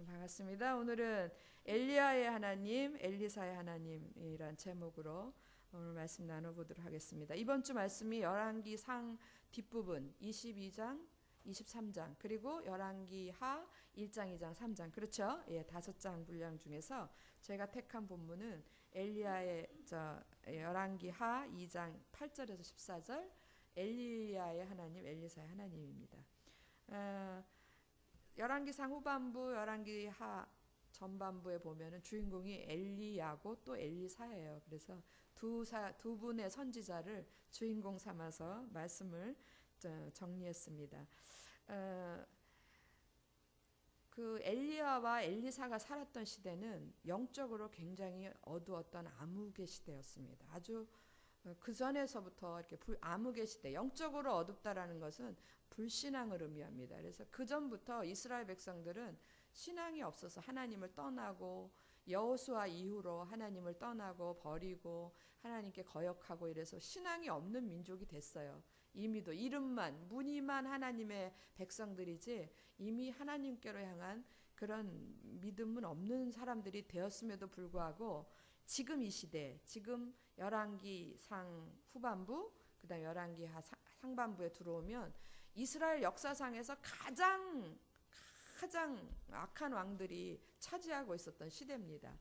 반갑습니다. 오늘은 엘리야의 하나님, 엘리사의 하나님이란 제목으로 오늘 말씀 나눠보도록 하겠습니다. 이번 주 말씀이 열왕기 상 뒷부분 22장, 23장 그리고 열왕기 하 1장, 2장, 3장 그렇죠? 예, 5장 분량 중에서 제가 택한 본문은 엘리야의 열왕기 하 2장 8절에서 14절 엘리야의 하나님, 엘리사의 하나님입니다. 열왕기상 후반부, 열왕기 하 전반부에 보면은 주인공이 엘리야고 또 엘리사예요. 그래서 두 분의 선지자를 주인공 삼아서 말씀을 정리했습니다. 그 엘리야와 엘리사가 살았던 시대는 영적으로 굉장히 어두웠던 암흑의 시대였습니다. 아주 그 전에서부터 이렇게 암흑의 시대, 영적으로 어둡다라는 것은 불신앙을 의미합니다. 그래서 그 전부터 이스라엘 백성들은 신앙이 없어서 하나님을 떠나고 여호수아 이후로 하나님을 떠나고 버리고 하나님께 거역하고 이래서 신앙이 없는 민족이 됐어요. 이미도 이름만 무늬만 하나님의 백성들이지 이미 하나님께로 향한 그런 믿음은 없는 사람들이 되었음에도 불구하고 지금 이 시대, 지금 열왕기 상 후반부, 그다음 열왕기 하 상반부에 들어오면 이스라엘 역사상에서 가장 악한 왕들이 차지하고 있었던 시대입니다.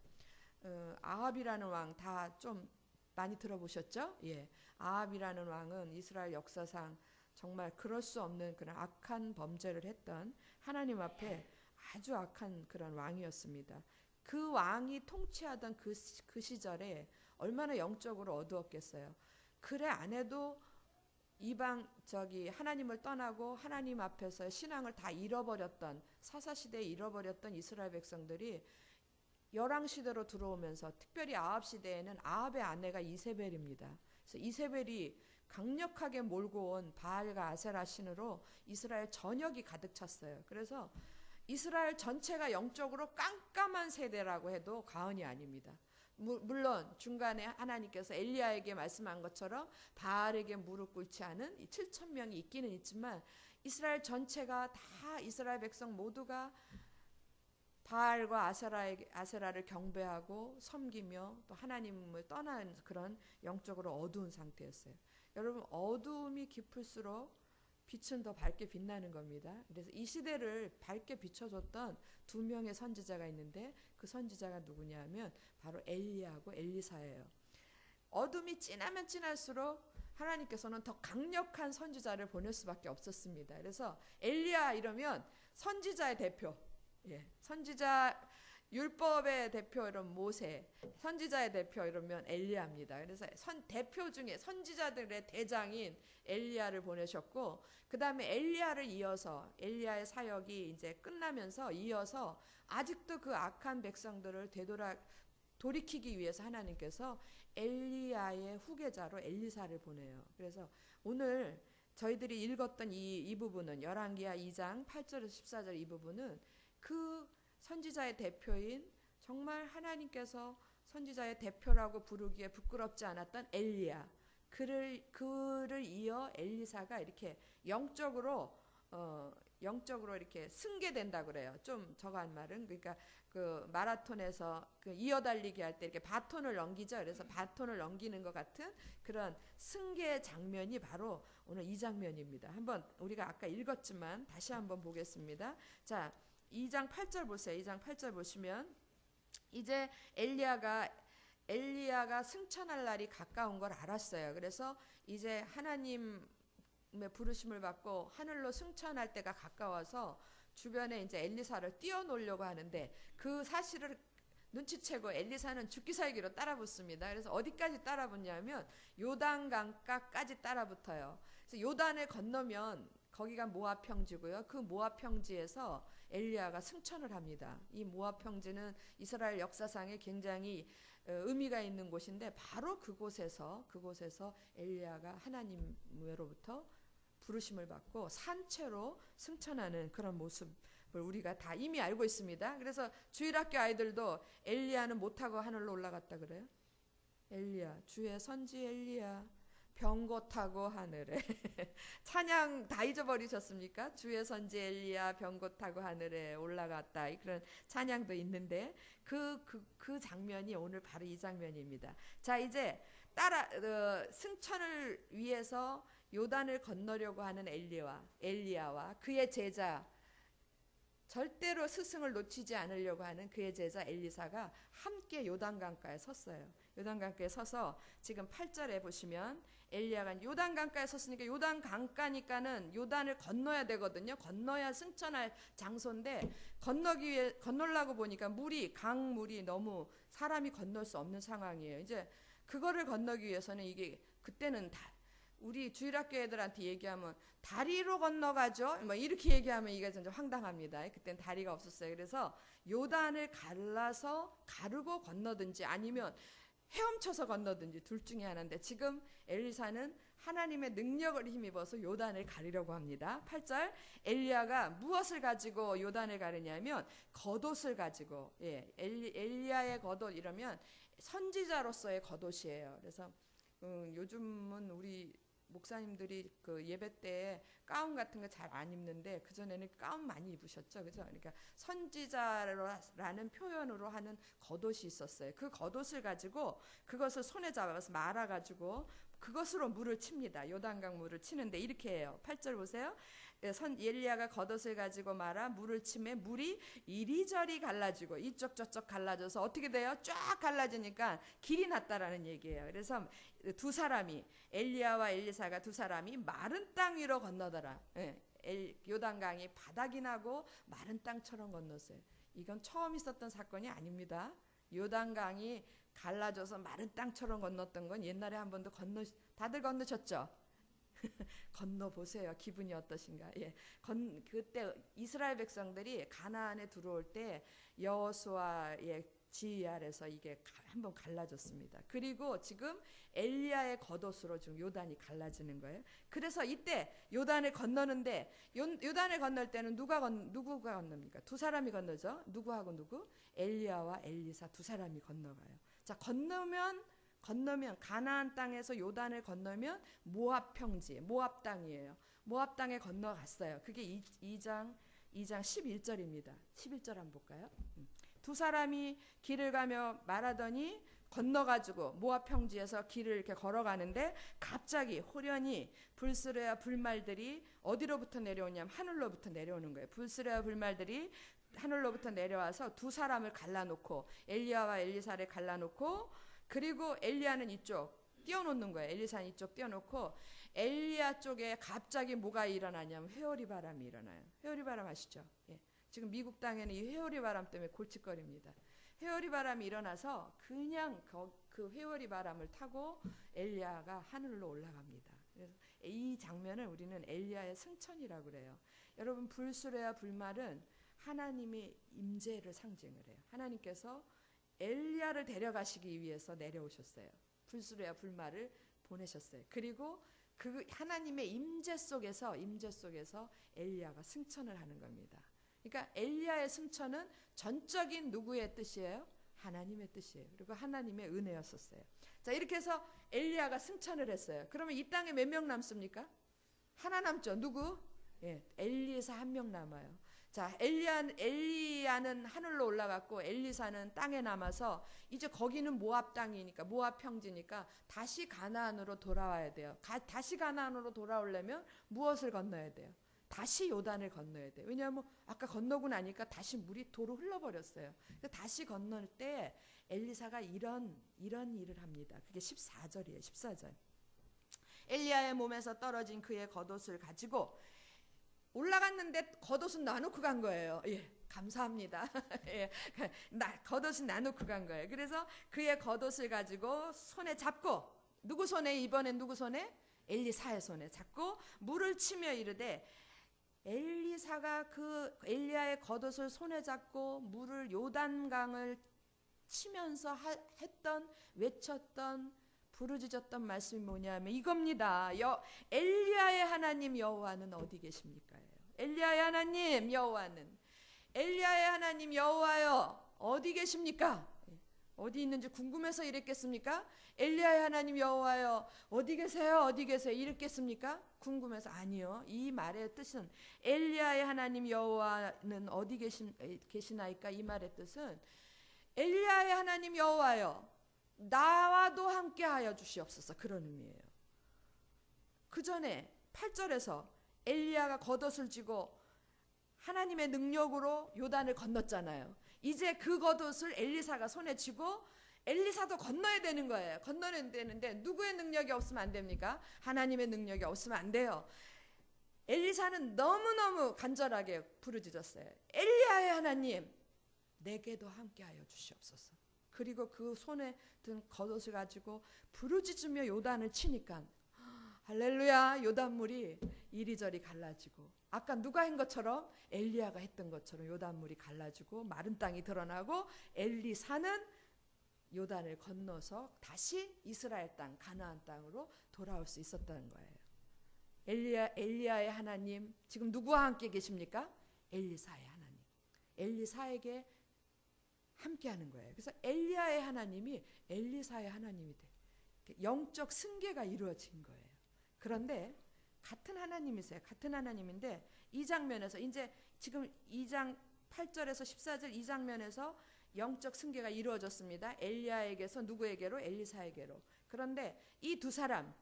아합이라는 왕 다 좀 많이 들어보셨죠? 예, 아합이라는 왕은 이스라엘 역사상 정말 그럴 수 없는 그런 악한 범죄를 했던 하나님 앞에 아주 악한 그런 왕이었습니다. 그 왕이 통치하던 그 시절에 얼마나 영적으로 어두웠겠어요. 그래 안 해도 이방 하나님을 떠나고 하나님 앞에서 신앙을 다 잃어버렸던 사사시대에 잃어버렸던 이스라엘 백성들이 열왕시대로 들어오면서 특별히 아합 시대에는 아합의 아내가 이세벨입니다. 그래서 이세벨이 강력하게 몰고 온 바알과 아세라 신으로 이스라엘 전역이 가득 찼어요. 그래서 이스라엘 전체가 영적으로 깜깜한 세대라고 해도 과언이 아닙니다. 물론 중간에 하나님께서 엘리야에게 말씀한 것처럼 바알에게 무릎 꿇지 않은 7,000명이 있기는 있지만 이스라엘 전체가 다 이스라엘 백성 모두가 바알과 아세라를 경배하고 섬기며 또 하나님을 떠난 그런 영적으로 어두운 상태였어요. 여러분 어두움이 깊을수록 빛은 더 밝게 빛나는 겁니다. 그래서 이 시대를 밝게 비춰줬던 두 명의 선지자가 있는데 그 선지자가 누구냐 하면 바로 엘리야하고 엘리사예요. 어둠이 진하면 진할수록 하나님께서는 더 강력한 선지자를 보낼 수밖에 없었습니다. 그래서 엘리야 이러면 선지자의 대표, 선지자 율법의 대표 이런 모세, 선지자의 대표 이러면 엘리야입니다. 그래서 대표 중에 선지자들의 대장인 엘리야를 보내셨고 그 다음에 엘리야를 이어서 엘리야의 사역이 이제 끝나면서 이어서 아직도 그 악한 백성들을 돌이키기 위해서 하나님께서 엘리야의 후계자로 엘리사를 보내요. 그래서 오늘 저희들이 읽었던 이 부분은 열왕기하 2장 8절에서 14절 이 부분은 그 선지자의 대표인 정말 하나님께서 선지자의 대표라고 부르기에 부끄럽지 않았던 엘리야 그를 이어 엘리사가 이렇게 영적으로 이렇게 승계된다 그래요. 좀 저거 한 말은 그러니까 그 마라톤에서 그 이어달리기 할 때 이렇게 바톤을 넘기죠. 그래서 바톤을 넘기는 것 같은 그런 승계 장면이 바로 오늘 이 장면입니다. 한번 우리가 아까 읽었지만 다시 한번 보겠습니다. 자, 2장 8절 보세요. 2장 8절 보시면 이제 엘리야가 승천할 날이 가까운 걸 알았어요. 그래서 이제 하나님의 부르심을 받고 하늘로 승천할 때가 가까워서 주변에 이제 엘리사를 띄워놓으려고 하는데 그 사실을 눈치채고 엘리사는 죽기 살기로 따라붙습니다. 그래서 어디까지 따라붙냐면 요단강가까지 따라붙어요. 그래서 요단을 건너면 거기가 모압 평지고요. 그 모압 평지에서 엘리야가 승천을 합니다. 이 모압 평지는 이스라엘 역사상에 굉장히 의미가 있는 곳인데 바로 그곳에서 엘리야가 하나님으로부터 부르심을 받고 산채로 승천하는 그런 모습을 우리가 다 이미 알고 있습니다. 그래서 주일학교 아이들도 엘리야는 못하고 하늘로 올라갔다 그래요. 엘리야, 주의 선지 엘리야, 병고 타고 하늘에. 찬양 다 잊어버리셨습니까? 주의 선지 엘리야 병고 타고 하늘에 올라갔다. 그런 찬양도 있는데 그 장면이 오늘 바로 이 장면입니다. 자, 이제 승천을 위해서 요단을 건너려고 하는 엘리야와 그의 제자, 절대로 스승을 놓치지 않으려고 하는 그의 제자 엘리사가 함께 요단강가에 섰어요. 요단강가에 서서 지금 8절에 보시면 엘리야가 요단강가에 섰으니까, 요단강가니까는 요단을 건너야 되거든요. 건너야 승천할 장소인데 건너려고 보니까 강물이 너무 사람이 건널 수 없는 상황이에요. 이제 그거를 건너기 위해서는 이게 그때는 우리 주일학교 애들한테 얘기하면 다리로 건너가죠. 뭐 이렇게 얘기하면 이게 진짜 황당합니다. 그때는 다리가 없었어요. 그래서 요단을 가르고 건너든지 아니면 헤엄쳐서 건너든지 둘 중에 하나인데, 지금 엘리사는 하나님의 능력을 힘입어서 요단을 가리려고 합니다. 8절, 엘리야가 무엇을 가지고 요단을 가르냐면 겉옷을 가지고, 엘리야의 겉옷 이러면 선지자로서의 겉옷이에요. 그래서 요즘은 우리 목사님들이 그 예배 때 가운 같은 거 잘 안 입는데 그전에는 가운 많이 입으셨죠. 그죠? 그러니까 선지자라는 표현으로 하는 겉옷이 있었어요. 그 겉옷을 가지고 그것을 손에 잡아서 말아가지고 그것으로 물을 칩니다. 요단강 물을 치는데 이렇게 해요. 8절 보세요. 엘리야가 겉옷을 가지고 말아 물을 치매 물이 이리저리 갈라지고 이쪽 저쪽 갈라져서 어떻게 돼요? 쫙 갈라지니까 길이 났다라는 얘기예요. 그래서 두 사람이, 엘리야와 엘리사가 두 사람이 마른 땅 위로 건너더라. 요단강이 바닥이 나고 마른 땅처럼 건넜어요. 이건 처음 있었던 사건이 아닙니다. 요단강이 갈라져서 마른 땅처럼 건넜던 건 옛날에 한 번도 다들 건너셨죠? 건너보세요. 기분이 어떠신가? 그때 이스라엘 백성들이 가나안에 들어올 때 여호수아의 지휘 아래서 이게 한번 갈라졌습니다. 그리고 지금 엘리야의 겉옷으로 지금 요단이 갈라지는 거예요. 그래서 이때 요단을 건너는데, 요단을 건널 때는 누구가 건넙니까? 두 사람이 건너죠. 누구하고 누구? 엘리야와 엘리사 두 사람이 건너가요. 자, 건너면 가나안 땅에서 요단을 건너면 모압 평지, 모압 땅이에요. 모압 땅에 건너갔어요. 그게 2장 11절입니다. 11절 한번 볼까요? 두 사람이 길을 가며 말하더니 건너가지고 모압 평지에서 길을 이렇게 걸어가는데 갑자기 호련히 불수레와 불말들이 어디로부터 내려오냐면 하늘로부터 내려오는 거예요. 불수레와 불말들이 하늘로부터 내려와서 두 사람을 갈라놓고, 엘리야와 엘리사를 갈라놓고, 그리고 엘리야는 이쪽 띄워놓는 거예요. 엘리사는 이쪽 띄워놓고, 엘리야 쪽에 갑자기 뭐가 일어나냐면 회오리 바람이 일어나요. 회오리 바람 아시죠? 지금 미국 땅에는 이 회오리 바람 때문에 골칫거립니다. 회오리 바람이 일어나서 그냥 그 회오리 바람을 타고 엘리야가 하늘로 올라갑니다. 그래서 이 장면을 우리는 엘리야의 승천이라고 그래요. 여러분, 불수레와 불말은 하나님의 임재를 상징을 해요. 하나님께서 엘리야를 데려가시기 위해서 내려오셨어요. 불수레와 불말을 보내셨어요. 그리고 그 하나님의 임재 속에서 엘리야가 승천을 하는 겁니다. 그러니까 엘리야의 승천은 전적인 누구의 뜻이에요? 하나님의 뜻이에요. 그리고 하나님의 은혜였었어요. 자, 이렇게 해서 엘리야가 승천을 했어요. 그러면 이 땅에 몇 명 남습니까? 하나 남죠. 누구? 엘리사 한 명 남아요. 자, 엘리야는 하늘로 올라갔고 엘리사는 땅에 남아서 이제 거기는 모압 땅이니까, 모압 평지니까 다시 가나안으로 돌아와야 돼요. 다시 가나안으로 돌아오려면 무엇을 건너야 돼요? 다시 요단을 건너야 돼요. 왜냐하면 아까 건너고 나니까 다시 물이 도로 흘러버렸어요. 다시 건널 때 엘리사가 이런 일을 합니다. 그게 14절이에요. 14절. 엘리야의 몸에서 떨어진 그의 겉옷을 가지고 올라갔는데 겉옷은 놔놓고 간 거예요. 감사합니다. 겉옷은 놔놓고 간 거예요. 그래서 그의 겉옷을 가지고 손에 잡고, 누구 손에? 이번엔 누구 손에? 엘리사의 손에 잡고 물을 치며 이르되, 엘리사가 그 엘리야의 겉옷을 손에 잡고 물을 요단강을 치면서 외쳤던 부르짖었던 말씀이 뭐냐면 이겁니다. 엘리야의 하나님 여호와는 어디 계십니까? 엘리야의 하나님 여호와는, 엘리야의 하나님 여호와여 어디 계십니까? 어디 있는지 궁금해서 이랬겠습니까? 엘리야의 하나님 여호와여 어디 계세요? 어디 계세요? 이랬겠습니까? 궁금해서. 아니요. 이 말의 뜻은 엘리야의 하나님 여호와는 어디 계시나이까? 이 말의 뜻은 엘리야의 하나님 여호와여 나와도 함께하여 주시옵소서, 그런 의미예요. 그 전에 8절에서 엘리야가 겉옷을 쥐고 하나님의 능력으로 요단을 건넜잖아요. 이제 그 겉옷을 엘리사가 손에 쥐고 엘리사도 건너야 되는 거예요. 건너야 되는데 누구의 능력이 없으면 안 됩니까? 하나님의 능력이 없으면 안 돼요. 엘리사는 너무너무 간절하게 부르짖었어요. 엘리야의 하나님 내게도 함께하여 주시옵소서. 그리고 그 손에 든 겉옷을 가지고 부르짖으며 요단을 치니까 할렐루야, 요단물이 이리저리 갈라지고 아까 누가 한 것처럼 엘리야가 했던 것처럼 요단물이 갈라지고 마른 땅이 드러나고 엘리사는 요단을 건너서 다시 이스라엘 땅 가나안 땅으로 돌아올 수 있었다는 거예요. 엘리야의 하나님 지금 누구와 함께 계십니까? 엘리사의 하나님. 엘리사에게 함께하는 거예요. 그래서 엘리야의 하나님이 엘리사의 하나님이 돼. 영적 승계가 이루어진 거예요. 그런데 같은 하나님이세요. 같은 하나님인데 이 장면에서 이제 지금 2장 8절에서 14절 이 장면에서 영적 승계가 이루어졌습니다. 엘리야에게서 누구에게로? 엘리사에게로. 그런데 이 두 사람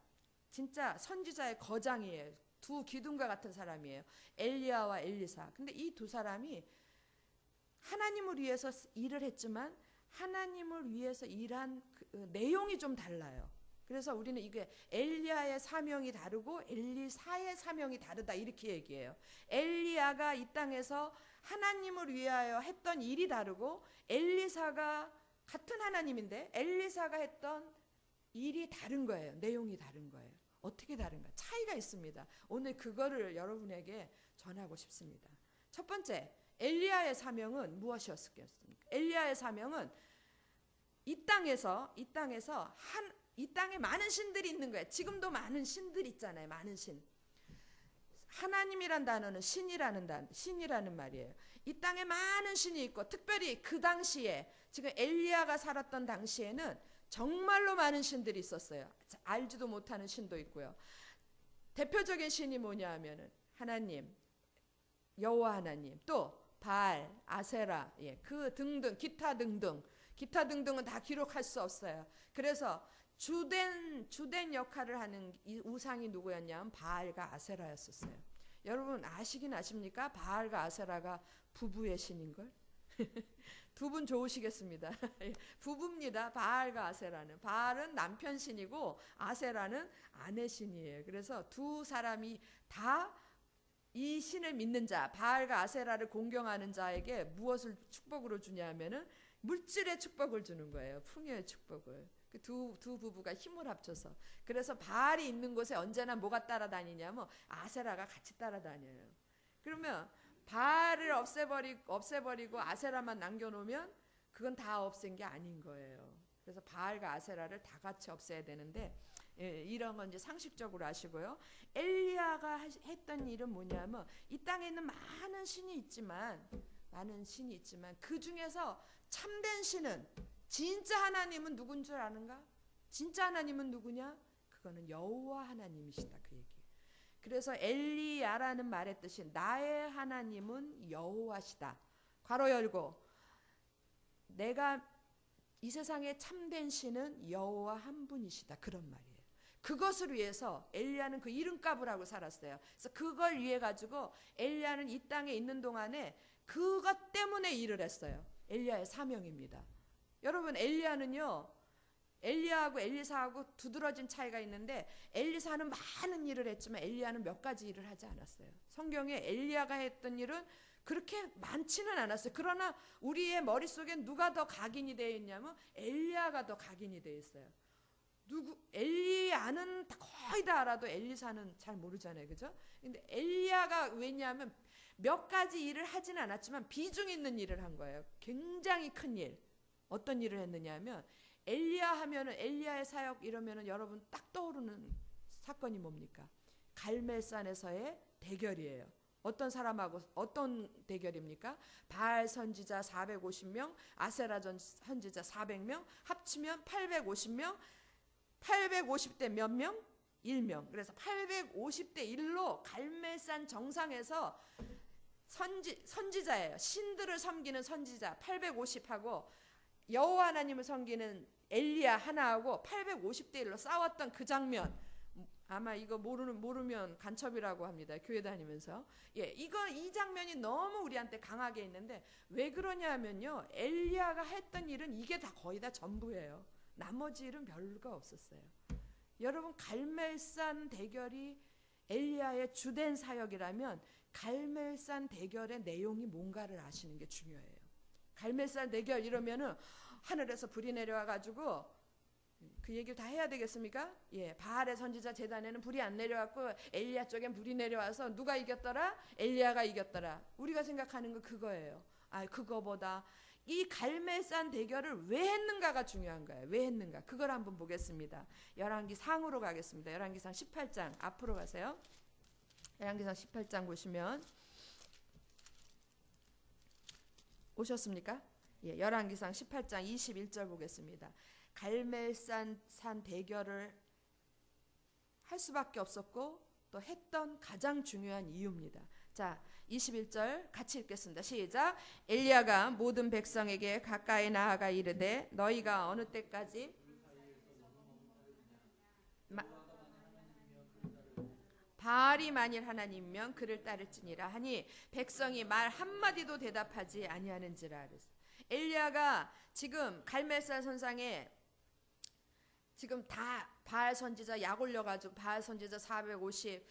진짜 선지자의 거장이에요. 두 기둥과 같은 사람이에요. 엘리야와 엘리사. 근데 이 두 사람이 하나님을 위해서 일을 했지만 하나님을 위해서 일한 그 내용이 좀 달라요. 그래서 우리는 이게 엘리야의 사명이 다르고 엘리사의 사명이 다르다 이렇게 얘기해요. 엘리야가 이 땅에서 하나님을 위하여 했던 일이 다르고 엘리사가 같은 하나님인데 엘리사가 했던 일이 다른 거예요. 내용이 다른 거예요. 어떻게 다른가? 차이가 있습니다. 오늘 그거를 여러분에게 전하고 싶습니다. 첫 번째, 엘리야의 사명은 무엇이었겠습니까? 엘리야의 사명은 이 땅에 많은 신들이 있는 거예요. 지금도 많은 신들이 있잖아요. 많은 신. 하나님이란 단어는 신이라는 말이에요. 이 땅에 많은 신이 있고 특별히 그 당시에 지금 엘리야가 살았던 당시에는 정말로 많은 신들이 있었어요. 알지도 못하는 신도 있고요. 대표적인 신이 뭐냐 하면은 하나님, 여호와 하나님, 또 바알, 아세라, 그 등등 기타 등등은 다 기록할 수 없어요. 그래서 주된 역할을 하는 이 우상이 누구였냐면 바알과 아세라였었어요. 여러분 아시긴 아십니까? 바알과 아세라가 부부의 신인걸? 두 분 좋으시겠습니다. 부부입니다. 바알과 아세라는. 바알은 남편 신이고 아세라는 아내 신이에요. 그래서 두 사람이 다 이 신을 믿는 자, 바알과 아세라를 공경하는 자에게 무엇을 축복으로 주냐면은 물질의 축복을 주는 거예요. 풍요의 축복을. 두 부부가 힘을 합쳐서. 그래서 바알이 있는 곳에 언제나 뭐가 따라다니냐면 아세라가 같이 따라다녀요. 그러면 바알을 없애버리고 아세라만 남겨놓으면 그건 다 없앤 게 아닌 거예요. 그래서 바알과 아세라를 다 같이 없애야 되는데 이런 건 이제 상식적으로 아시고요. 엘리야가 했던 일은 뭐냐면 이 땅에 있는 많은 신이 있지만 그 중에서 참된 신은 진짜 하나님은 누군 줄 아는가? 진짜 하나님은 누구냐? 그거는 여호와 하나님이시다 그 얘기. 그래서 엘리야라는 말의 뜻이 나의 하나님은 여호와시다. 괄호 열고 내가 이 세상에 참된 신은 여호와 한 분이시다 그런 말이에요. 그것을 위해서 엘리야는 그 이름값을 하고 살았어요. 그래서 그걸 위해 가지고 엘리야는 이 땅에 있는 동안에 그것 때문에 일을 했어요. 엘리야의 사명입니다. 여러분 엘리야는요. 엘리야하고 엘리사하고 두드러진 차이가 있는데 엘리사는 많은 일을 했지만 엘리야는 몇 가지 일을 하지 않았어요. 성경에 엘리야가 했던 일은 그렇게 많지는 않았어요. 그러나 우리의 머릿속엔 누가 더 각인이 되어 있냐면 엘리야가 더 각인이 되어 있어요. 엘리야는 거의 다 알아도 엘리사는 잘 모르잖아요. 그죠? 근데 엘리야가 왜냐하면 몇 가지 일을 하진 않았지만 비중 있는 일을 한 거예요. 굉장히 큰 일. 어떤 일을 했느냐 하면 엘리야 하면은 엘리야의 사역 이러면은 여러분 딱 떠오르는 사건이 뭡니까? 갈멜산에서의 대결이에요. 어떤 사람하고 어떤 대결입니까? 바알 선지자 450명, 아세라 선지자 400명, 합치면 850명, 850대 몇 명? 1명. 그래서 850대 1로 갈멜산 정상에서 선지자예요. 신들을 섬기는 선지자 850하고 여호와 하나님을 섬기는 엘리야 하나하고 850대 1로 싸웠던 그 장면, 아마 이거 모르면 간첩이라고 합니다. 교회 다니면서. 이 장면이 너무 우리한테 강하게 있는데 왜 그러냐면요, 엘리야가 했던 일은 이게 다 거의 다 전부예요. 나머지 일은 별거 없었어요. 여러분, 갈멜산 대결이 엘리야의 주된 사역이라면 갈멜산 대결의 내용이 뭔가를 아시는 게 중요해요. 갈멜산 대결 이러면은 하늘에서 불이 내려와 가지고 그 얘기를 다 해야 되겠습니까? 바알의 선지자 제단에는 불이 안 내려왔고 엘리야 쪽엔 불이 내려와서 누가 이겼더라? 엘리야가 이겼더라. 우리가 생각하는 거 그거예요. 그거보다 이 갈멜산 대결을 왜 했는가가 중요한 거예요. 왜 했는가? 그걸 한번 보겠습니다. 열왕기상으로 가겠습니다. 열왕기상 18장 앞으로 가세요. 열왕기상 18장 보시면 오셨습니까? 열왕기상 18장 21절 보겠습니다. 갈멜산 대결을 할 수밖에 없었고 또 했던 가장 중요한 이유입니다. 자, 21절 같이 읽겠습니다. 시작. 엘리야가 모든 백성에게 가까이 나아가 이르되 너희가 어느 때까지 바알이 만일 하나님이면 그를 따를지니라 하니 백성이 말 한마디도 대답하지 아니하는지라. 엘리야가 지금 갈멜산 선상에 지금 다 바알 선지자 약 올려가지고 바알 선지자 450,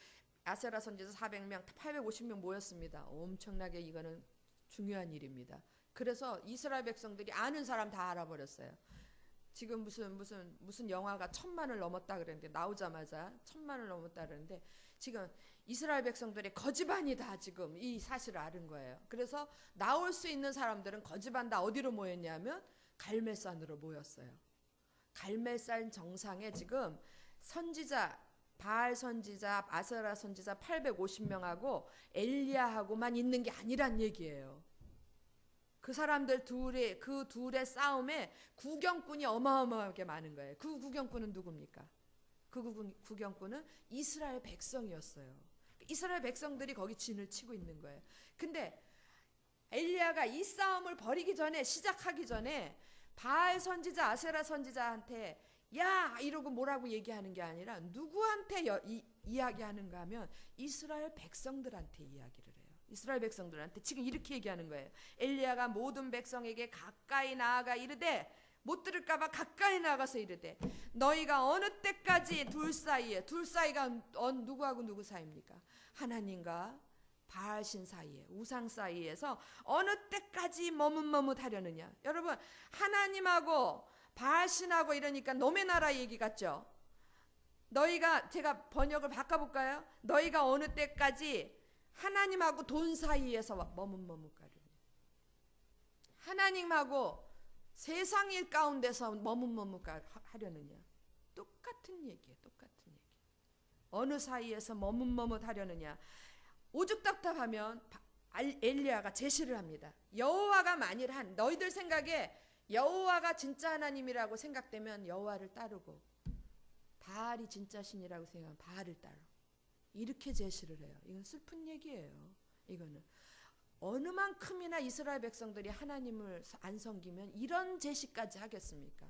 아세라 선지자 400명, 850명 모였습니다. 엄청나게 이거는 중요한 일입니다. 그래서 이스라엘 백성들이 아는 사람 다 알아버렸어요. 지금 무슨 영화가 1000만을 넘었다 그랬는데, 나오자마자 1000만을 넘었다 그랬는데 지금 이스라엘 백성들이 거지반이 다 지금 이 사실을 아는 거예요. 그래서 나올 수 있는 사람들은 거지반 다 어디로 모였냐면 갈멜산으로 모였어요. 갈멜산 정상에 지금 선지자, 바알 선지자, 아세라 선지자 850명하고 엘리야하고만 있는 게 아니란 얘기예요. 그 사람들 그 둘의 싸움에 구경꾼이 어마어마하게 많은 거예요. 그 구경꾼은 누굽니까? 그 구경꾼은 이스라엘 백성이었어요. 이스라엘 백성들이 거기 진을 치고 있는 거예요. 근데 엘리야가 이 싸움을 벌이기 전에, 시작하기 전에 바알 선지자, 아세라 선지자한테 야 이러고 뭐라고 얘기하는 게 아니라 누구한테 이야기하는가 하면 이스라엘 백성들한테 이야기를 해요. 이스라엘 백성들한테 지금 이렇게 얘기하는 거예요. 엘리야가 모든 백성에게 가까이 나아가 이르되, 못 들을까봐 가까이 나가서 이르되 너희가 어느 때까지 둘 사이가 누구하고 누구 사이입니까? 하나님과 바알신 사이에, 우상 사이에서 어느 때까지 머뭇머뭇하려느냐. 여러분, 하나님하고 바알신하고 이러니까 너의 나라 얘기 같죠? 너희가, 제가 번역을 바꿔볼까요? 너희가 어느 때까지 하나님하고 돈 사이에서 머뭇머뭇하려느냐. 하나님하고 세상 일 가운데서 머뭇머뭇하려느냐. 똑같은 얘기예요. 똑같은 얘기. 어느 사이에서 머뭇머뭇하려느냐. 오죽 답답하면 엘리야가 제시를 합니다. 여호와가 만일 너희들 생각에 여호와가 진짜 하나님이라고 생각되면 여호와를 따르고, 바알이 진짜 신이라고 생각하면 바알을 따르고, 이렇게 제시를 해요. 이건 슬픈 얘기예요. 이거는 어느 만큼이나 이스라엘 백성들이 하나님을 안 섬기면 이런 제시까지 하겠습니까?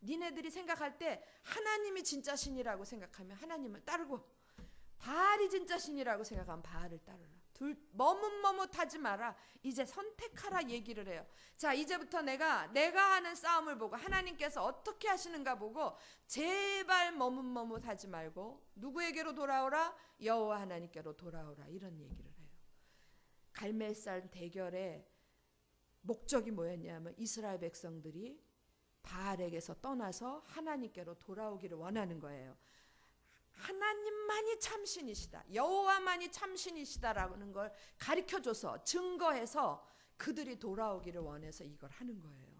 니네들이 생각할 때 하나님이 진짜 신이라고 생각하면 하나님을 따르고, 바알이 진짜 신이라고 생각하면 바알을 따르라. 머뭇머뭇하지 마라. 이제 선택하라 얘기를 해요. 자, 이제부터 내가 하는 싸움을 보고 하나님께서 어떻게 하시는가 보고 제발 머뭇머뭇하지 말고 누구에게로 돌아오라? 여호와 하나님께로 돌아오라. 이런 얘기를 해요. 갈멜산 대결의 목적이 뭐였냐면 이스라엘 백성들이 바알에게서 떠나서 하나님께로 돌아오기를 원하는 거예요. 하나님만이 참신이시다, 여호와만이 참신이시다라는 걸 가르쳐줘서 증거해서 그들이 돌아오기를 원해서 이걸 하는 거예요.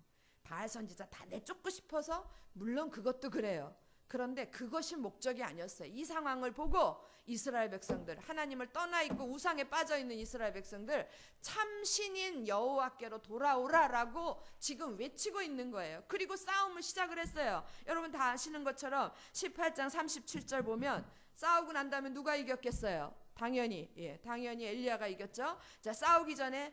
바알 선지자 다 내쫓고 싶어서, 물론 그것도 그래요. 그런데 그것이 목적이 아니었어요. 이 상황을 보고 이스라엘 백성들, 하나님을 떠나 있고 우상에 빠져 있는 이스라엘 백성들, 참신인 여호와께로 돌아오라라고 지금 외치고 있는 거예요. 그리고 싸움을 시작을 했어요. 여러분 다 아시는 것처럼 18장 37절 보면 싸우고 난 다음에 누가 이겼겠어요? 당연히 엘리야가 이겼죠. 자, 싸우기 전에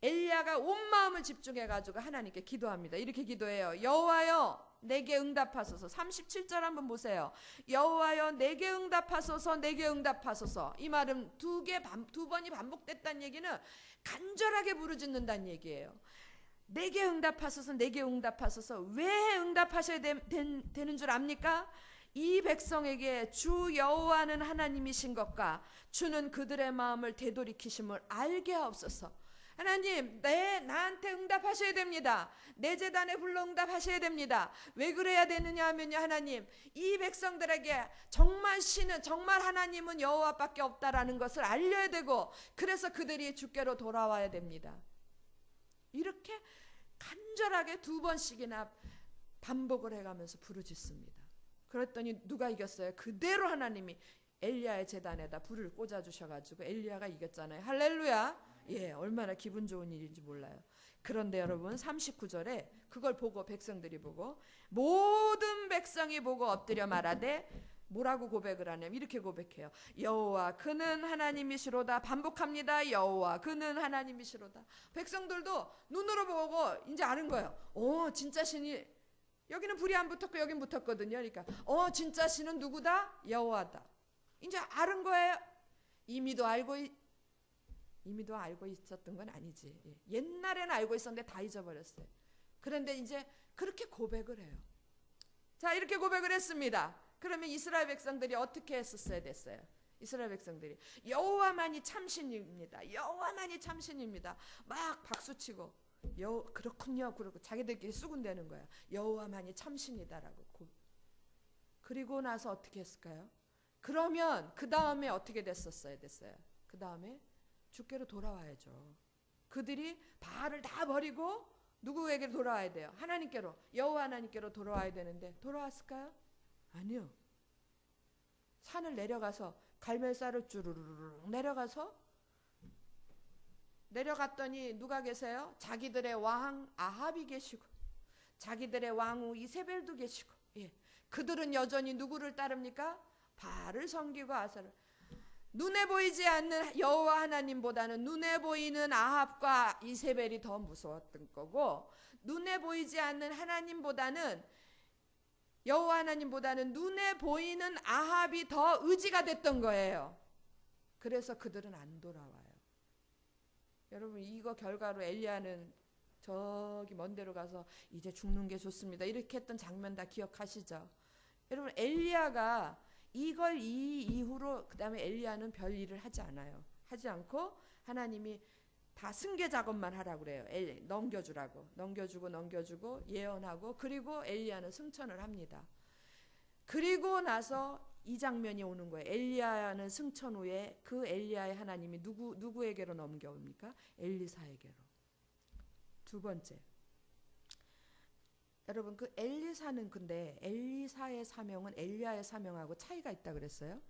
엘리야가 온 마음을 집중해 가지고 하나님께 기도합니다. 이렇게 기도해요. 여호와여 내게 응답하소서. 37절 한번 보세요. 여호와여 내게 응답하소서, 내게 응답하소서. 이 말은 두 번이 반복됐다는 얘기는 간절하게 부르짖는다는 얘기예요. 내게 응답하소서, 내게 응답하소서. 왜 응답하셔야 되는 줄 압니까? 이 백성에게 주 여호와는 하나님이신 것과 주는 그들의 마음을 되돌이키심을 알게 하옵소서. 하나님, 나한테 응답하셔야 됩니다. 내 제단에 불러 응답하셔야 됩니다. 왜 그래야 되느냐 하면요, 하나님, 이 백성들에게 정말 하나님은 여호와밖에 없다라는 것을 알려야 되고, 그래서 그들이 주께로 돌아와야 됩니다. 이렇게 간절하게 2번씩이나 반복을 해가면서 부르짖습니다. 그랬더니 누가 이겼어요? 그대로 하나님이 엘리야의 제단에다 불을 꽂아주셔가지고 엘리야가 이겼잖아요. 할렐루야. 얼마나 기분 좋은 일인지 몰라요. 그런데 여러분 39절에 그걸 보고 백성들이 보고 모든 백성이 보고 엎드려 말하되 뭐라고 고백을 하냐면 이렇게 고백해요. 여호와 그는 하나님이시로다. 반복합니다. 여호와 그는 하나님이시로다. 백성들도 눈으로 보고 이제 아는 거예요. 진짜 신이, 여기는 불이 안 붙었고 여긴 붙었거든요. 그러니까 진짜 신은 누구다? 여호와다. 이제 아는 거예요. 이미도 알고 있었던 건 아니지. 옛날에는 알고 있었는데 다 잊어버렸어요. 그런데 이제 그렇게 고백을 해요. 자, 이렇게 고백을 했습니다. 그러면 이스라엘 백성들이 어떻게 했었어야 됐어요? 이스라엘 백성들이 여호와만이 참신입니다. 여호와만이 참신입니다. 막 박수치고 그렇군요. 그러고 자기들끼리 수군대는 거야. 여호와만이 참신이다라고. 그리고 나서 어떻게 했을까요? 그러면 그 다음에 어떻게 됐어요? 그 다음에 주께로 돌아와야죠. 그들이 바알을 다 버리고 누구에게 돌아와야 돼요? 하나님께로, 여호와 하나님께로 돌아와야 되는데 돌아왔을까요? 아니요. 산을 내려가서 갈멜산을 쭈르르르 내려갔더니 누가 계세요? 자기들의 왕 아합이 계시고 자기들의 왕후 이세벨도 계시고, 그들은 여전히 누구를 따릅니까? 바알을 섬기고 아사를. 눈에 보이지 않는 여호와 하나님보다는 눈에 보이는 아합과 이세벨이 더 무서웠던 거고, 눈에 보이지 않는 하나님보다는 여호와 하나님보다는 눈에 보이는 아합이 더 의지가 됐던 거예요. 그래서 그들은 안 돌아와요. 여러분, 이거 결과로 엘리야는 저기 먼 데로 가서 이제 죽는 게 좋습니다 이렇게 했던 장면 다 기억하시죠? 여러분, 엘리야가 이걸 이 이후로 그 다음에 엘리야는 별 일을 하지 않아요. 하지 않고 하나님이 다 승계 작업만 하라고 그래요. 넘겨주고 예언하고, 그리고 엘리야는 승천을 합니다. 그리고 나서 이 장면이 오는 거예요. 엘리야는 승천 후에 그 엘리야의 하나님이 누구에게로 넘겨옵니까? 엘리사에게로. 2번째, 여러분, 그 엘리사는 근데 엘리사의 사명은 엘리야의 사명하고 차이가 있다 그랬어요.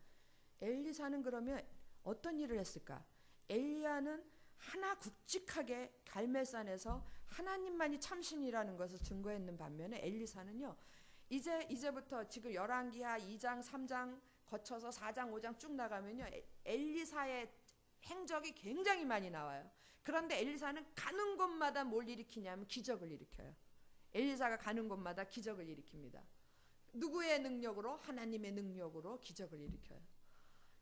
엘리사는 그러면 어떤 일을 했을까? 엘리야는 하나 굵직하게 갈멜산에서 하나님만이 참신이라는 것을 증거했는 반면에 엘리사는요, 이제부터 지금 열왕기하 2장 3장 거쳐서 4장 5장 쭉 나가면요, 엘리사의 행적이 굉장히 많이 나와요. 그런데 엘리사는 가는 곳마다 뭘 일으키냐면 기적을 일으켜요. 엘리사가 가는 곳마다 기적을 일으킵니다. 누구의 능력으로? 하나님의 능력으로 기적을 일으켜요.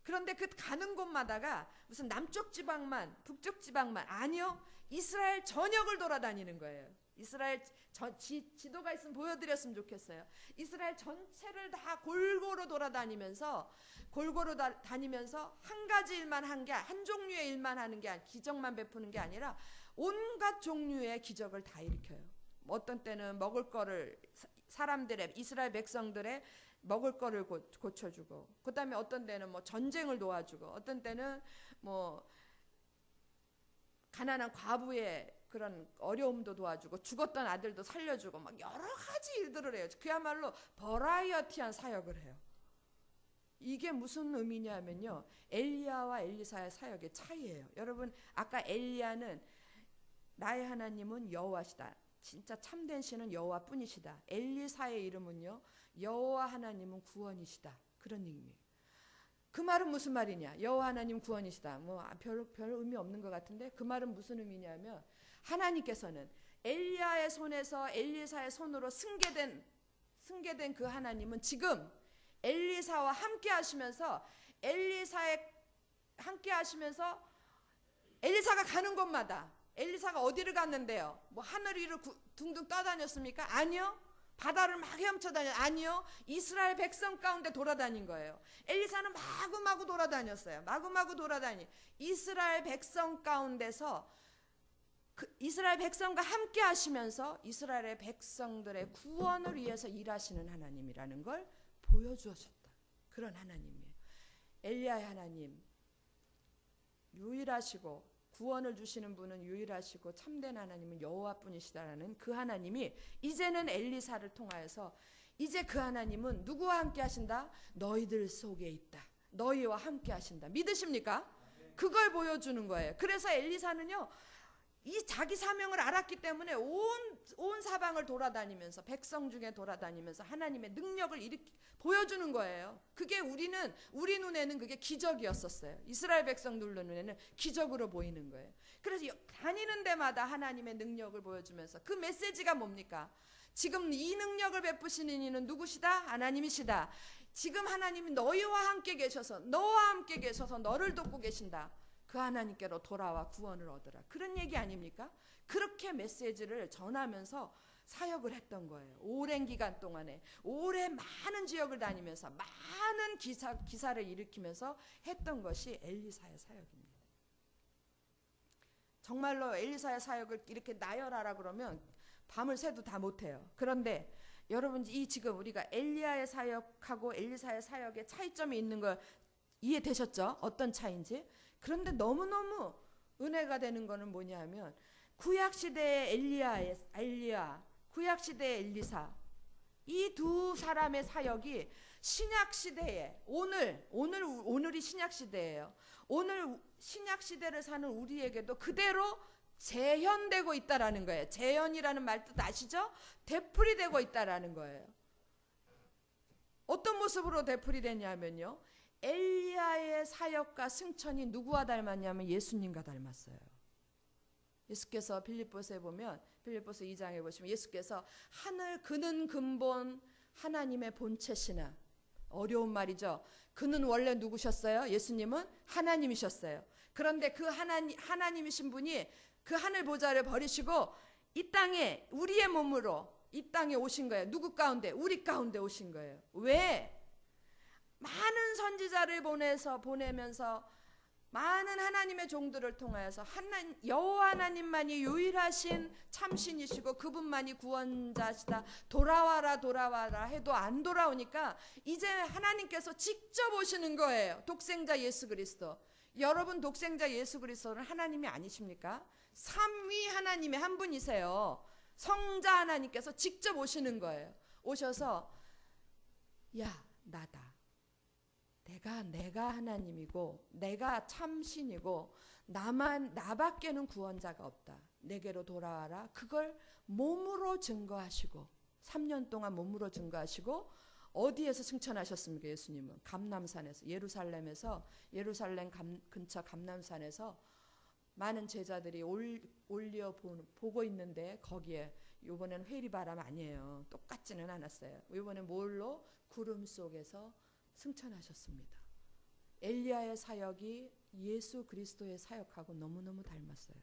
그런데 그 가는 곳마다가 무슨 남쪽 지방만, 북쪽 지방만, 아니요, 이스라엘 전역을 돌아다니는 거예요. 이스라엘 지도가 있으면 보여드렸으면 좋겠어요. 이스라엘 전체를 다 골고루 돌아다니면서 한 가지 일만 한 종류의 일만 하는 게, 기적만 베푸는 게 아니라 온갖 종류의 기적을 다 일으켜요. 어떤 때는 먹을 거를, 이스라엘 백성들의 먹을 거를 고쳐주고, 그 다음에 어떤 때는 뭐 전쟁을 도와주고, 어떤 때는 뭐 가난한 과부의 그런 어려움도 도와주고 죽었던 아들도 살려주고 막 여러 가지 일들을 해요. 그야말로 버라이어티한 사역을 해요. 이게 무슨 의미냐면요, 엘리야와 엘리사의 사역의 차이예요. 여러분, 아까 엘리야는 나의 하나님은 여호와시다, 진짜 참된 신은 여호와뿐이시다. 엘리사의 이름은요, 여호와 하나님은 구원이시다, 그런 의미예요. 그 말은 무슨 말이냐? 여호와 하나님 구원이시다. 뭐 별 의미 없는 것 같은데, 그 말은 무슨 의미냐면 하나님께서는 엘리야의 손에서 엘리사의 손으로 승계된 그 하나님은 지금 엘리사와 함께 하시면서 엘리사가 가는 곳마다, 엘리사가 어디를 갔는데요? 뭐 하늘 위로 둥둥 떠다녔습니까? 아니요. 바다를 막 헤엄쳐다녀? 아니요. 이스라엘 백성 가운데 돌아다닌 거예요. 엘리사는 마구마구 돌아다녔어요. 마구마구 돌아다니 이스라엘 백성 가운데서 이스라엘 백성과 함께 하시면서 이스라엘의 백성들의 구원을 위해서 일하시는 하나님이라는 걸 보여주셨다. 그런 하나님이에요. 엘리야의 하나님, 유일하시고 구원을 주시는 분은 유일하시고 참된 하나님은 여호와뿐이시다라는 그 하나님이 이제는 엘리사를 통하여서 이제 그 하나님은 누구와 함께 하신다? 너희들 속에 있다. 너희와 함께 하신다. 믿으십니까? 그걸 보여주는 거예요. 그래서 엘리사는요, 이 자기 사명을 알았기 때문에 온 사방을 돌아다니면서, 백성 중에 돌아다니면서 하나님의 능력을 보여주는 거예요. 그게 우리 눈에는 그게 기적이었었어요. 이스라엘 백성들 눈에는 기적으로 보이는 거예요. 그래서 다니는 데마다 하나님의 능력을 보여주면서, 그 메시지가 뭡니까? 지금 이 능력을 베푸시는 이는 누구시다? 하나님이시다. 지금 하나님이 너희와 함께 계셔서, 너와 함께 계셔서 너를 돕고 계신다. 그 하나님께로 돌아와 구원을 얻으라. 그런 얘기 아닙니까? 그렇게 메시지를 전하면서 사역을 했던 거예요. 오랜 기간 동안에 오래 많은 지역을 다니면서 많은 기사를 일으키면서 했던 것이 엘리사의 사역입니다. 정말로 엘리사의 사역을 이렇게 나열하라 그러면 밤을 새도 다 못해요. 그런데 여러분, 지금 우리가 엘리야의 사역하고 엘리사의 사역에 차이점이 있는 걸 이해되셨죠? 어떤 차이인지? 그런데 너무너무 은혜가 되는 거는 뭐냐 하면, 구약시대의 엘리야, 구약시대의 엘리사, 이 두 사람의 사역이 신약시대에, 오늘이 신약시대예요. 오늘 신약시대를 사는 우리에게도 그대로 재현되고 있다라는 거예요. 재현이라는 말 뜻 아시죠? 되풀이되고 있다라는 거예요. 어떤 모습으로 되풀이되냐면요, 엘리야의 사역과 승천이 누구와 닮았냐면 예수님과 닮았어요. 예수께서 빌립보서에 보면, 빌립보서 2장에 보시면 예수께서 하늘, 그는 근본 하나님의 본체시나, 어려운 말이죠. 그는 원래 누구셨어요? 예수님은 하나님이셨어요. 그런데 그 하나님이신 분이 그 하늘 보좌를 버리시고 이 땅에, 우리의 몸으로 이 땅에 오신 거예요. 누구 가운데? 우리 가운데 오신 거예요. 왜? 많은 선지자를 보내면서 많은 하나님의 종들을 통하여서 여호와 하나님만이 유일하신 참신이시고 그분만이 구원자시다, 돌아와라 해도 안 돌아오니까 이제 하나님께서 직접 오시는 거예요. 독생자 예수 그리스도. 여러분, 독생자 예수 그리스도는 하나님이 아니십니까? 삼위 하나님의 한 분이세요. 성자 하나님께서 직접 오시는 거예요. 오셔서, 야, 나다. 내가 하나님이고 내가 참신이고 나밖에는 구원자가 없다. 내게로 돌아와라. 그걸 몸으로 증거하시고 3년 동안 몸으로 증거하시고, 어디에서 승천하셨습니까? 예수님은 감람산에서, 예루살렘 근처 감람산에서 많은 제자들이 올려 보고 있는데, 거기에 이번엔 회리바람 아니에요. 똑같지는 않았어요. 이번엔 뭘로? 구름 속에서 승천하셨습니다. 엘리야의 사역이 예수 그리스도의 사역하고 너무너무 닮았어요.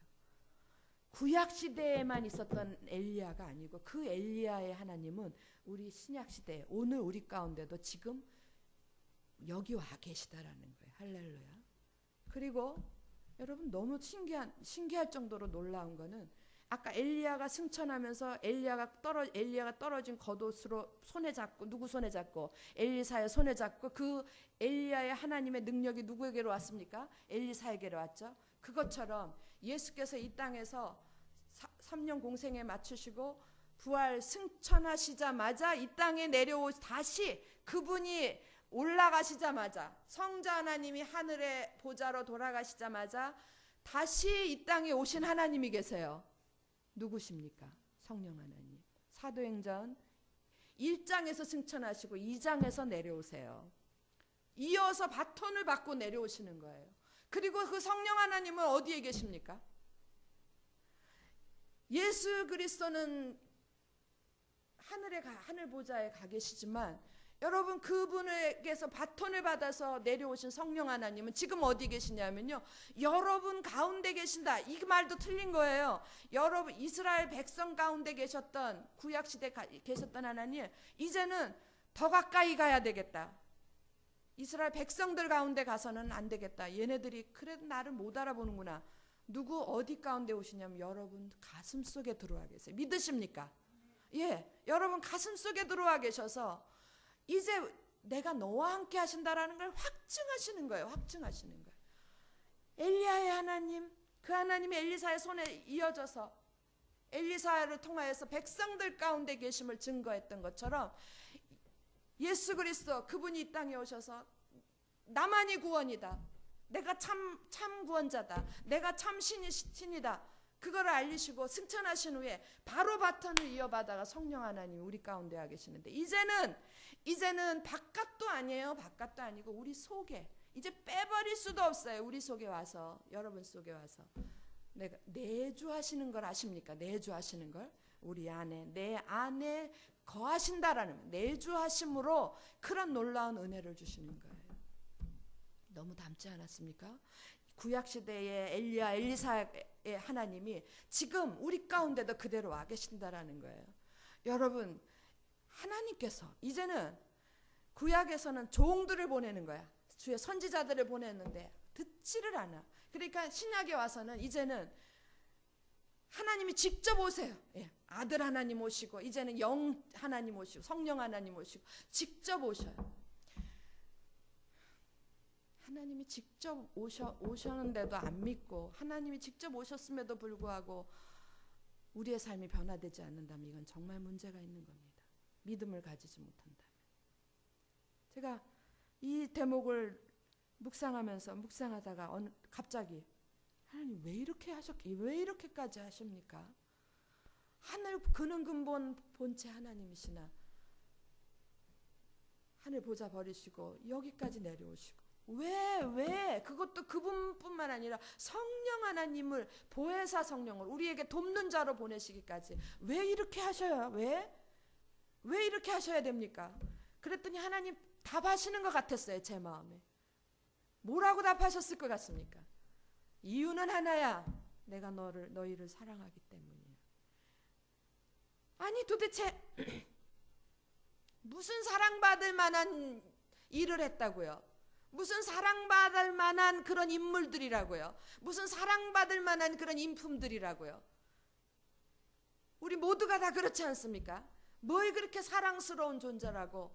구약시대에만 있었던 엘리야가 아니고, 그 엘리야의 하나님은 우리 신약시대에, 오늘 우리 가운데도 지금 여기 와 계시다라는 거예요. 할렐루야. 그리고 여러분, 너무 신기할 정도로 놀라운 거는, 아까 엘리야가 승천하면서 엘리야가 떨어진 겉옷으로 손에 잡고, 누구 손에 잡고? 엘리사의 손에 잡고, 그 엘리야의 하나님의 능력이 누구에게로 왔습니까? 엘리사에게로 왔죠. 그것처럼 예수께서 이 땅에서 3년 공생에 마치시고 부활 승천하시자마자 이 땅에 다시 그분이 올라가시자마자, 성자 하나님이 하늘의 보좌로 돌아가시자마자 다시 이 땅에 오신 하나님이 계세요. 누구십니까? 성령 하나님. 사도행전 1장에서 승천하시고 2장에서 내려오세요. 이어서 바톤을 받고 내려오시는 거예요. 그리고 그 성령 하나님은 어디에 계십니까? 예수 그리스도는 하늘 보좌에 가 계시지만 여러분, 그분에게서 바톤을 받아서 내려오신 성령 하나님은 지금 어디 계시냐면요, 여러분 가운데 계신다. 이 말도 틀린 거예요. 여러분, 이스라엘 백성 가운데 계셨던, 구약시대 계셨던 하나님, 이제는 더 가까이 가야 되겠다. 이스라엘 백성들 가운데 가서는 안 되겠다. 얘네들이 그래도 나를 못 알아보는구나. 누구 어디 가운데 오시냐면 여러분 가슴 속에 들어와 계세요. 믿으십니까? 예, 여러분 가슴 속에 들어와 계셔서 이제 내가 너와 함께 하신다라는 걸 확증하시는 거예요. 확증하시는 거예요. 엘리야의 하나님, 그 하나님이 엘리사의 손에 이어져서 엘리사를 통하여서 백성들 가운데 계심을 증거했던 것처럼 예수 그리스도, 그분이 이 땅에 오셔서 나만이 구원이다. 내가 참 구원자다. 내가 참 신이다. 그거를 알리시고 승천하신 후에 바로 바톤을 이어받아가 성령 하나님이 우리 가운데 와 계시는데, 이제는 바깥도 아니에요. 바깥도 아니고 우리 속에, 이제 빼버릴 수도 없어요. 우리 속에 와서, 여러분 속에 와서 내가 내주하시는 걸 아십니까? 내주하시는 걸 우리 안에, 내 안에 거하신다라는 내주하심으로 그런 놀라운 은혜를 주시는 거예요. 너무 닮지 않았습니까? 구약시대의 엘리야, 엘리사의 하나님이 지금 우리 가운데도 그대로 와 계신다라는 거예요. 여러분, 하나님께서 이제는 구약에서는 종들을 보내는 거야. 주의 선지자들을 보냈는데 듣지를 않아. 그러니까 신약에 와서는 이제는 하나님이 직접 오세요. 예, 아들 하나님 오시고 이제는 영 하나님 오시고 성령 하나님 오시고 직접 오셔요. 하나님이 직접 오셨는데도 안 믿고, 하나님이 직접 오셨음에도 불구하고 우리의 삶이 변화되지 않는다면 이건 정말 문제가 있는 겁니다. 믿음을 가지지 못한다면. 제가 이 대목을 묵상하다가 갑자기 하나님 왜 이렇게까지 하십니까? 하늘 그는 근본 본체 하나님이시나 하늘 보좌 버리시고 여기까지 내려오시고 왜 그것도 그분뿐만 아니라 성령 하나님을, 보혜사 성령을 우리에게 돕는 자로 보내시기까지 왜 이렇게 하셔요? 왜 이렇게 하셔야 됩니까? 그랬더니 하나님 답하시는 것 같았어요. 제 마음에. 뭐라고 답하셨을 것 같습니까? 이유는 하나야. 내가 너희를 사랑하기 때문이야. 아니 도대체 무슨 사랑받을 만한 일을 했다고요? 무슨 사랑받을 만한 그런 인물들이라고요? 무슨 사랑받을 만한 그런 인품들이라고요? 우리 모두가 다 그렇지 않습니까? 뭘 그렇게 사랑스러운 존재라고,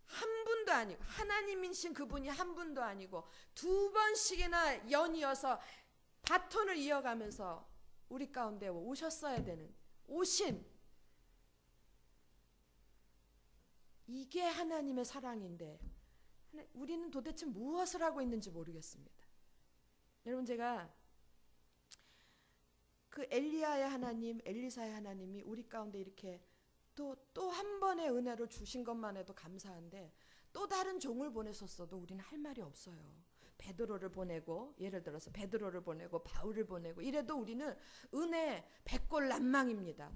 한 분도 아니고, 하나님이신 그분이 한 분도 아니고 2번씩이나 연이어서 바톤을 이어가면서 우리 가운데 오셨어야 되는, 오신, 이게 하나님의 사랑인데 우리는 도대체 무엇을 하고 있는지 모르겠습니다. 여러분, 제가 그 엘리야의 하나님, 엘리사의 하나님이 우리 가운데 이렇게 또 한 번의 은혜를 주신 것만 해도 감사한데, 또 다른 종을 보내셨어도 우리는 할 말이 없어요. 베드로를 보내고, 예를 들어서 베드로를 보내고 바울을 보내고 이래도 우리는 은혜 백골난망입니다.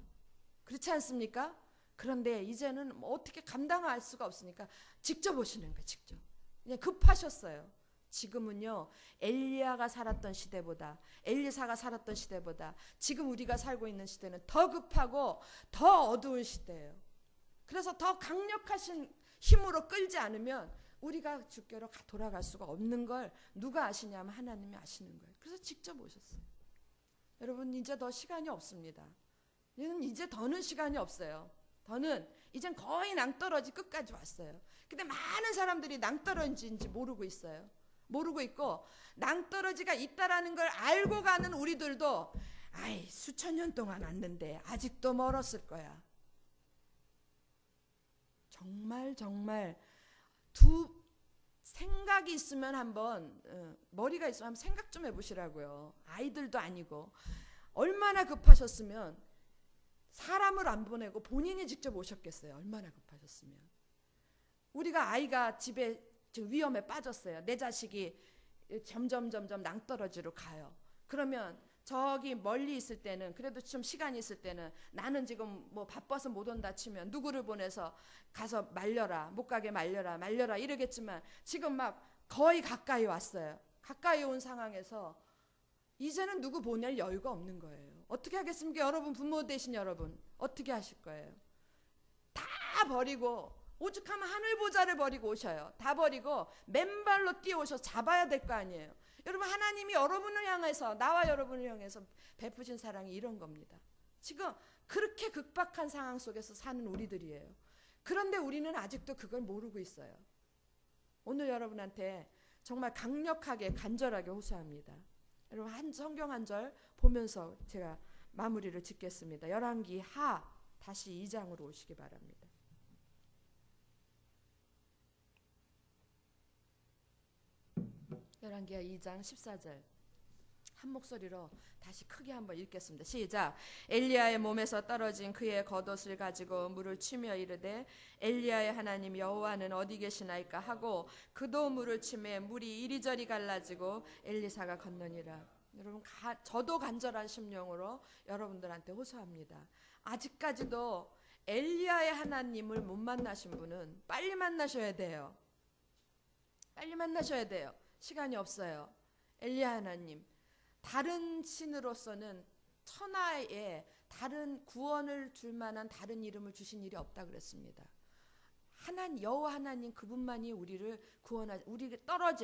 그렇지 않습니까? 그런데 이제는 뭐 어떻게 감당할 수가 없으니까 직접 오시는 거예요. 직접. 그냥 급하셨어요. 지금은요, 엘리야가 살았던 시대보다, 엘리사가 살았던 시대보다 지금 우리가 살고 있는 시대는 더 급하고 더 어두운 시대예요. 그래서 더 강력하신 힘으로 끌지 않으면 우리가 주께로 돌아갈 수가 없는 걸 누가 아시냐면 하나님이 아시는 거예요. 그래서 직접 오셨어요. 여러분, 이제 더 시간이 없습니다. 이제 더는 시간이 없어요. 더는 이젠 거의 낭떠러지 끝까지 왔어요. 근데 많은 사람들이 낭떠러지인지 모르고 있어요. 모르고 있고, 낭떠러지가 있다라는 걸 알고 가는 우리들도 아이, 수천 년 동안 왔는데 아직도 멀었을 거야. 정말 두 생각이 있으면 한번 머리가 있으면 한번 생각 좀 해보시라고요. 아이들도 아니고 얼마나 급하셨으면 사람을 안 보내고 본인이 직접 오셨겠어요. 얼마나 급하셨으면. 우리가 아이가 집에 지금 위험에 빠졌어요. 내 자식이 점점 낭떠러지로 가요. 그러면 저기 멀리 있을 때는 그래도 좀 시간이 있을 때는 나는 지금 뭐 바빠서 못 온다 치면 누구를 보내서 가서 말려라, 못 가게 말려라 이러겠지만 지금 막 거의 가까이 왔어요. 가까이 온 상황에서 이제는 누구 보낼 여유가 없는 거예요. 어떻게 하겠습니까? 여러분, 부모 되신 여러분 어떻게 하실 거예요? 다 버리고 오죽하면 하늘보좌를 버리고 오셔요. 다 버리고 맨발로 뛰어오셔서 잡아야 될 거 아니에요. 여러분, 하나님이 여러분을 향해서, 나와 여러분을 향해서 베푸신 사랑이 이런 겁니다. 지금 그렇게 극박한 상황 속에서 사는 우리들이에요. 그런데 우리는 아직도 그걸 모르고 있어요. 오늘 여러분한테 정말 강력하게 간절하게 호소합니다. 여러분, 한 성경 한 절 보면서 제가 마무리를 짓겠습니다. 열왕기 하 다시 2장으로 오시기 바랍니다. 열왕기하 2장 14절 한 목소리로 다시 크게 한번 읽겠습니다. 시작. 엘리야의 몸에서 떨어진 그의 겉옷을 가지고 물을 치며 이르되 엘리야의 하나님 여호와는 어디 계시나이까 하고 그도 물을 치매 물이 이리저리 갈라지고 엘리사가 건너니라. 여러분, 저도 간절한 심령으로 여러분들한테 호소합니다. 아직까지도 엘리야의 하나님을 못 만나신 분은 빨리 만나셔야 돼요. 빨리 만나셔야 돼요. 시간이 없어요. 엘리야 하나님, 다른 신으로서는 천하에 다른 구원을 줄 만한 다른 이름을 주신 일이 없다 그랬습니다. 여호와 하나님 그분만이 우리를 우리가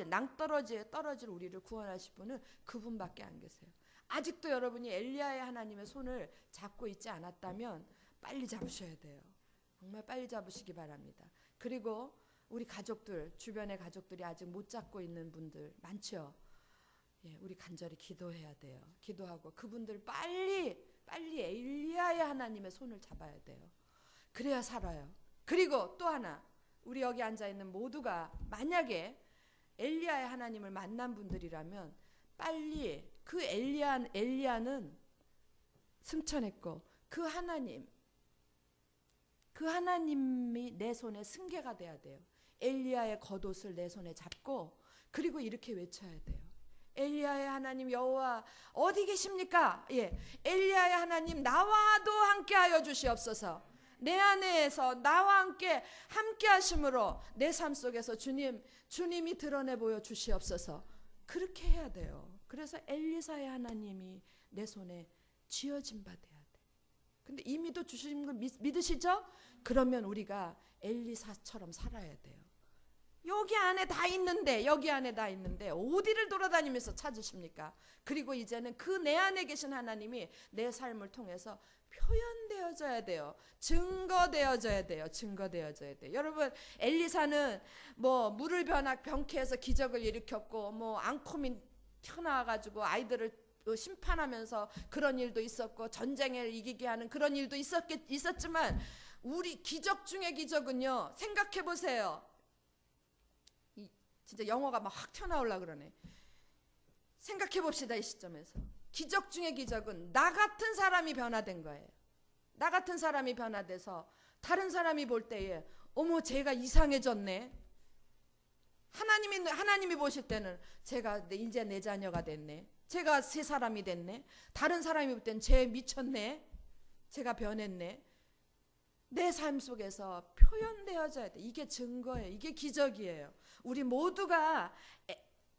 낭떠러지에 떨어질 우리를 구원하실 분은 그분밖에 안 계세요. 아직도 여러분이 엘리야의 하나님의 손을 잡고 있지 않았다면 빨리 잡으셔야 돼요. 정말 빨리 잡으시기 바랍니다. 그리고 우리 가족들, 주변의 가족들이 아직 못 잡고 있는 분들 많죠. 예, 우리 간절히 기도해야 돼요. 기도하고 그분들 빨리 엘리야의 하나님의 손을 잡아야 돼요. 그래야 살아요. 그리고 또 하나, 우리 여기 앉아있는 모두가 만약에 엘리야의 하나님을 만난 분들이라면 빨리 그 엘리야는 승천했고 그 하나님이 내 손에 승계가 돼야 돼요. 엘리야의 겉옷을 내 손에 잡고 그리고 이렇게 외쳐야 돼요. 엘리야의 하나님 여호와 어디 계십니까? 예, 엘리야의 하나님 나와도 함께하여 주시옵소서. 내 안에서 나와 함께 하심으로 내 삶 속에서 주님이 드러내 보여 주시옵소서. 그렇게 해야 돼요. 그래서 엘리사의 하나님이 내 손에 쥐어진 바 돼야 돼. 근데 이미도 주신 걸 믿으시죠? 그러면 우리가 엘리사처럼 살아야 돼요. 여기 안에 다 있는데 어디를 돌아다니면서 찾으십니까? 그리고 이제는 그 내 안에 계신 하나님이 내 삶을 통해서 표현되어져야 돼요. 증거되어져야 돼요. 여러분, 엘리사는 뭐 물을 병케 해서 기적을 일으켰고 뭐 앙콤이 튀어나와가지고 아이들을 심판하면서 그런 일도 있었고 전쟁을 이기게 하는 그런 일도 있었지만 우리 기적 중의 기적은요, 생각해 보세요. 진짜 영어가 막 확 튀어나오려고 그러네. 생각해 봅시다. 이 시점에서 기적 중의 기적은 나 같은 사람이 변화된 거예요. 나 같은 사람이 변화돼서 다른 사람이 볼 때에 어머, 쟤가 이상해졌네. 하나님이 보실 때는 제가 이제 내 자녀가 됐네. 제가 새 사람이 됐네. 다른 사람이 볼 때는 쟤 미쳤네. 제가 변했네. 내 삶 속에서 표현되어져야 돼. 이게 증거예요. 이게 기적이에요. 우리 모두가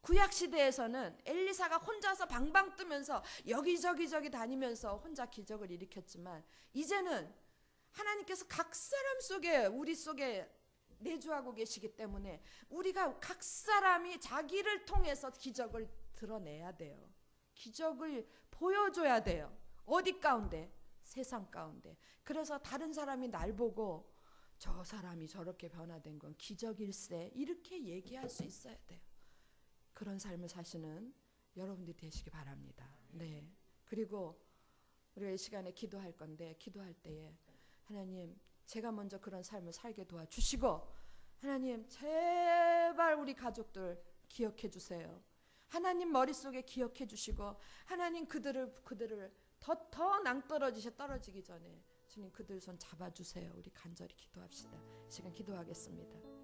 구약시대에서는 엘리사가 혼자서 방방 뜨면서 여기저기 다니면서 혼자 기적을 일으켰지만 이제는 하나님께서 각 사람 속에 우리 속에 내주하고 계시기 때문에 우리가 각 사람이 자기를 통해서 기적을 드러내야 돼요. 기적을 보여줘야 돼요. 어디 가운데? 세상 가운데. 그래서 다른 사람이 날 보고 저 사람이 저렇게 변화된 건 기적일세 이렇게 얘기할 수 있어야 돼요. 그런 삶을 사시는 여러분들이 되시기 바랍니다. 네. 그리고 우리가 이 시간에 기도할 건데 기도할 때에 하나님 제가 먼저 그런 삶을 살게 도와주시고 하나님 제발 우리 가족들 기억해 주세요. 하나님 머릿속에 기억해 주시고 하나님 그들을 더 낭떠러지셔 떨어지기 전에 주님 그들 손 잡아주세요. 우리 간절히 기도합시다. 이 시간 기도하겠습니다.